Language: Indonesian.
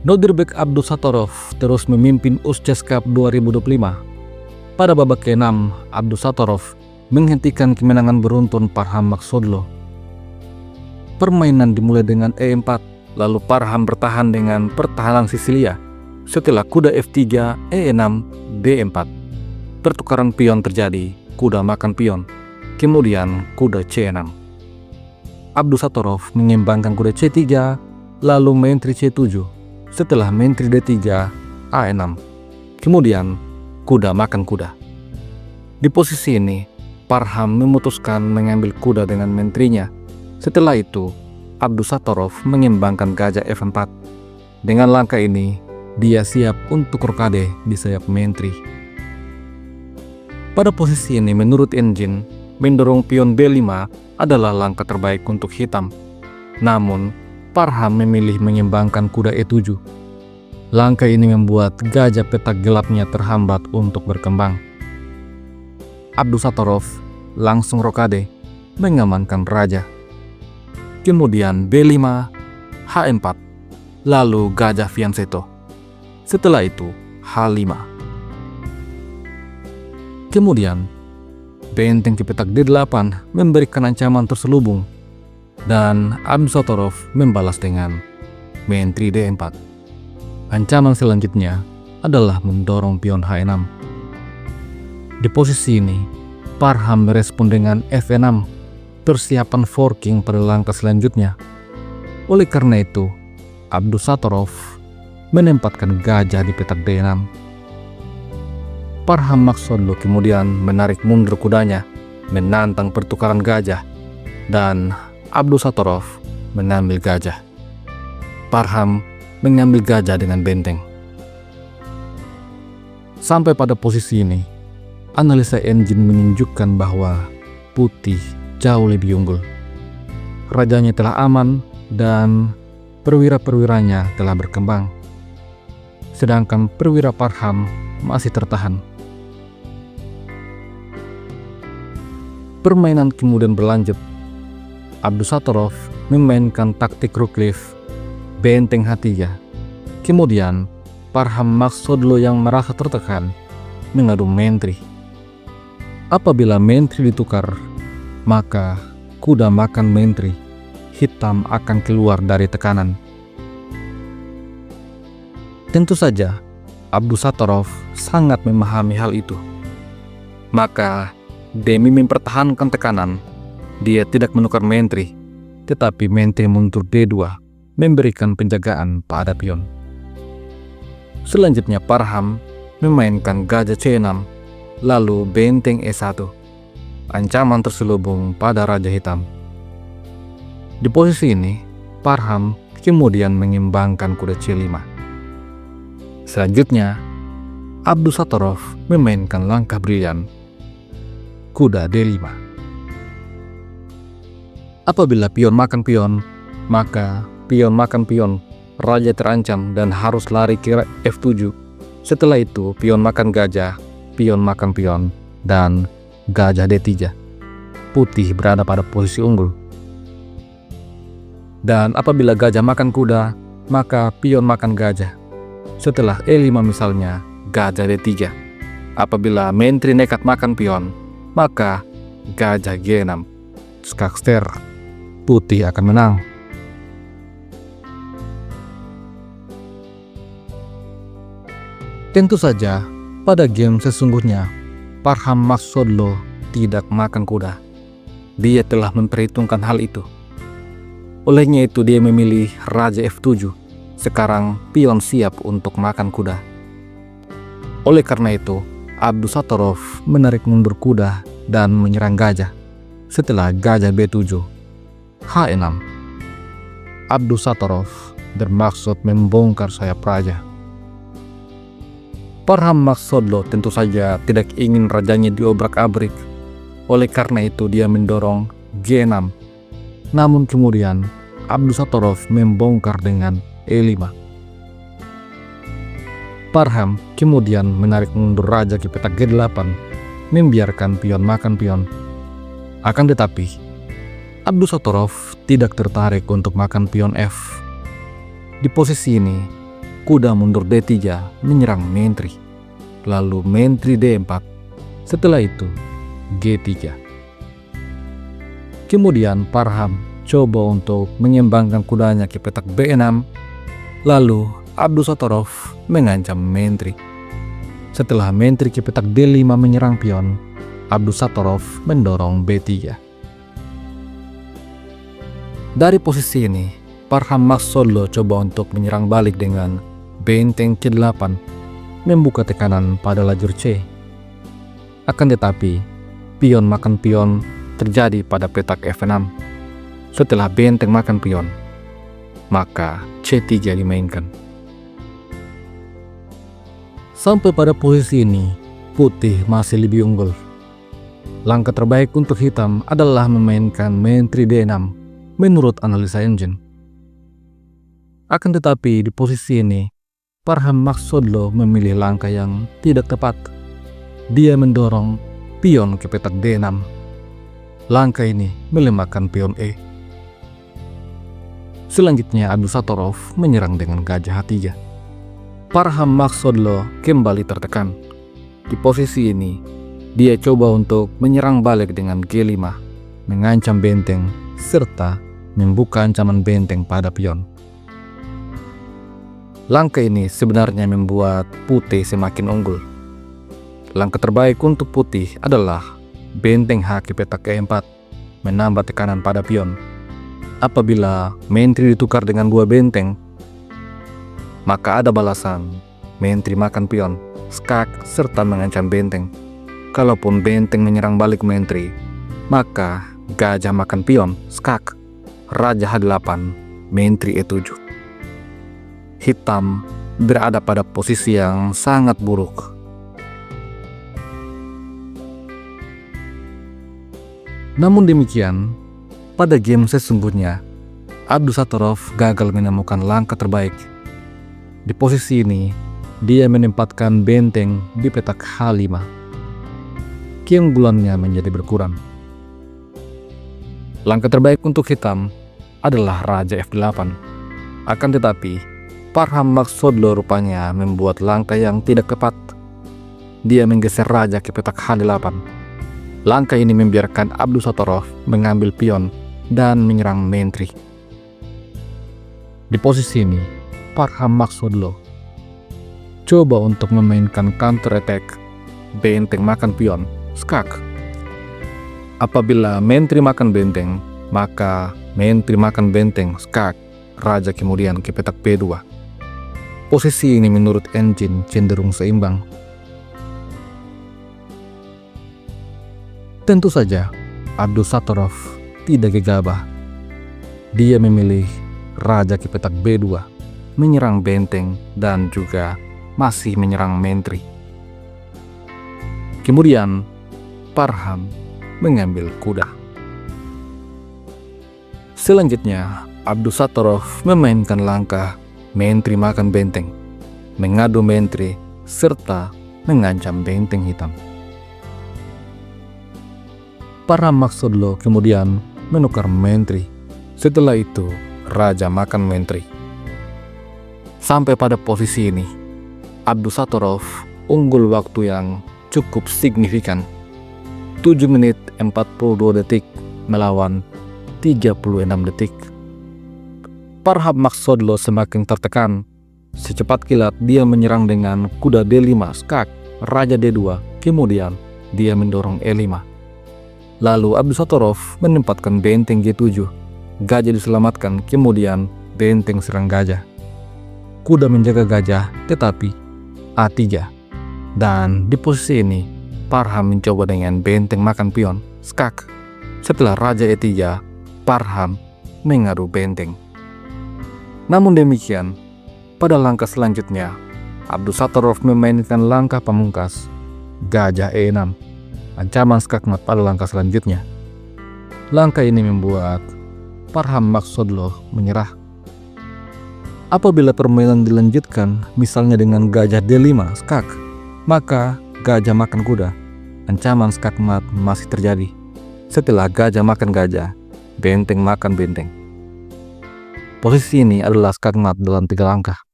Nodirbek Abdusattorov terus memimpin USCESCUP 2025. Pada babak ke-6, Abdusattorov menghentikan kemenangan beruntun Parham Magsudlo. Permainan dimulai dengan E4, lalu Parham bertahan dengan pertahanan Sisilia. Setelah kuda F3, E6, D4. Pertukaran pion terjadi, kuda makan pion. Kemudian kuda C6. Abdusattorov mengembangkan kuda C3, lalu menteri C7. Setelah menteri D3, A6. Kemudian kuda makan kuda. Di posisi ini, Parham memutuskan mengambil kuda dengan menterinya. Setelah itu, Abdusattorov mengembangkan gajah F4. Dengan langkah ini, dia siap untuk rokade di sayap menteri. Pada posisi ini, menurut engine, mendorong pion B5 adalah langkah terbaik untuk hitam. Namun, Parham memilih mengembangkan kuda E7. Langkah ini membuat gajah petak gelapnya terhambat untuk berkembang. Abdusattorov langsung rokade, mengamankan raja. Kemudian B5, H4, lalu gajah fianchetto. Setelah itu H5. Kemudian benteng ke petak D8 memberikan ancaman terselubung, dan Abdusattorov membalas dengan menteri D4. Ancaman selanjutnya adalah mendorong pion H6. Di posisi ini, Parham merespon dengan F6, persiapan forking pada langkah selanjutnya. Oleh karena itu, Abdusattorov menempatkan gajah di petak D6. Parham Magsudlo kemudian menarik mundur kudanya, menantang pertukaran gajah, dan Abdusattorov mengambil gajah. Parham mengambil gajah dengan benteng. Sampai pada posisi ini, analisa engine menunjukkan bahwa putih jauh lebih unggul. Rajanya telah aman dan perwira-perwiranya telah berkembang. Sedangkan perwira Parham masih tertahan. Permainan kemudian berlanjut. Abdusattorov memainkan taktik Ruklev, benteng H3. Kemudian Parham Magsudlo yang merasa tertekan mengadu menteri. Apabila menteri ditukar, maka kuda makan menteri, hitam akan keluar dari tekanan. Tentu saja Abdusattorov sangat memahami hal itu. Maka demi mempertahankan tekanan, dia tidak menukar menteri, tetapi menteri mundur D2 memberikan penjagaan pada pion. Selanjutnya Parham memainkan gajah C6, lalu benteng E1. Ancaman terselubung pada raja hitam. Di posisi ini, Parham kemudian mengembangkan kuda C5. Selanjutnya, Abdusattorov memainkan langkah brilian, kuda D5. Apabila pion makan pion, maka pion makan pion, raja terancam dan harus lari ke F7. Setelah itu, pion makan gajah, pion makan pion, dan gajah D3. Putih berada pada posisi unggul. Dan apabila gajah makan kuda, maka pion makan gajah. Setelah E5 misalnya, gajah D3. Apabila menteri nekat makan pion, maka gajah G6. Skakster, putih akan menang. Tentu saja, pada game sesungguhnya, Parham Magsudlo tidak makan kuda. Dia telah memperhitungkan hal itu. Olehnya itu dia memilih raja F7. Sekarang pion siap untuk makan kuda. Oleh karena itu, Abdusattorov menarik mundur kuda dan menyerang gajah. Setelah gajah B7, H6. Abdusattorov bermaksud membongkar sayap raja. Parham Magsudlo tentu saja tidak ingin rajanya diobrak-abrik. Oleh karena itu dia mendorong G6. Namun kemudian Abdusattorov membongkar dengan E5. Parham kemudian menarik mundur raja ke petak G8, membiarkan pion makan pion. Akan tetapi, Abdusattorov tidak tertarik untuk makan pion F. Di posisi ini, kuda mundur D3 menyerang mentri. Lalu mentri D4. Setelah itu G3. Kemudian Parham coba untuk menyembangkan kudanya ke petak B6. Lalu Abdusattorov mengancam mentri. Setelah mentri ke petak D5 menyerang pion, Abdusattorov mendorong B3. Dari posisi ini, Parham Magsodlo coba untuk menyerang balik dengan benteng C8, membuka tekanan pada lajur C. Akan tetapi, pion makan pion terjadi pada petak F6. Setelah benteng makan pion, maka C3 dimainkan. Sampai pada posisi ini, putih masih lebih unggul. Langkah terbaik untuk hitam adalah memainkan mentri D6 menurut analisa engine. Akan tetapi di posisi ini, Parham Magsodlo memilih langkah yang tidak tepat. Dia mendorong pion ke petak D6. Langkah ini melemahkan pion E. Selanjutnya Abdusattorov menyerang dengan gajah H3. Parham Magsodlo kembali tertekan. Di posisi ini, dia coba untuk menyerang balik dengan G5, mengancam benteng, serta membuka ancaman benteng pada pion. Langkah ini sebenarnya membuat putih semakin unggul. Langkah terbaik untuk putih adalah benteng H ke petak E4, menambah tekanan pada pion. Apabila mentri ditukar dengan dua benteng, maka ada balasan mentri makan pion, skak, serta mengancam benteng. Kalaupun benteng menyerang balik mentri, maka gajah makan pion, skak, raja H8, mentri E7. Hitam berada pada posisi yang sangat buruk. Namun demikian, pada game sesungguhnya, Abdusattorov gagal menemukan langkah terbaik. Di posisi ini, dia menempatkan benteng di petak H5. Keunggulannya menjadi berkurang. Langkah terbaik untuk hitam adalah raja F8. Akan tetapi, Parham Magsodlo rupanya membuat langkah yang tidak tepat. Dia menggeser raja ke petak H8. Langkah ini membiarkan Abdusattorov mengambil pion dan menyerang mentri. Di posisi ini, Parham Magsodlo coba untuk memainkan counter attack, benteng makan pion, skak. Apabila mentri makan benteng, maka mentri makan benteng, skak, raja kemudian ke petak B2. Posisi ini menurut engine cenderung seimbang. Tentu saja, Abdusattorov tidak gegabah. Dia memilih raja ke petak B2, menyerang benteng dan juga masih menyerang mentri. Kemudian, Parham mengambil kuda. Selanjutnya, Abdusattorov memainkan langkah mentri makan benteng, mengadu mentri, serta mengancam benteng hitam. Parham Magsodlo kemudian menukar mentri. Setelah itu, raja makan mentri. Sampai pada posisi ini, Abdusattorov unggul waktu yang cukup signifikan, 7 menit 42 detik melawan 36 detik. Parham Magsodlo semakin tertekan. Secepat kilat dia menyerang dengan kuda D5 skak, raja D2, kemudian dia mendorong E5. Lalu Abdusattorov menempatkan benteng G7. Gajah diselamatkan, kemudian benteng serang gajah. Kuda menjaga gajah, tetapi A3. Dan di posisi ini, Parham mencoba dengan benteng makan pion, skak. Setelah raja E3, Parham mengadu benteng. Namun demikian, pada langkah selanjutnya, Abdusattorov memainkan langkah pamungkas, gajah E6. Ancaman skakmat pada langkah selanjutnya. Langkah ini membuat Parham Magsodlo menyerah. Apabila permainan dilanjutkan, misalnya dengan gajah D5 skak, maka gajah makan kuda. Ancaman skakmat masih terjadi. Setelah gajah makan gajah, benteng makan benteng. Posisi ini adalah skakmat dalam 3 langkah.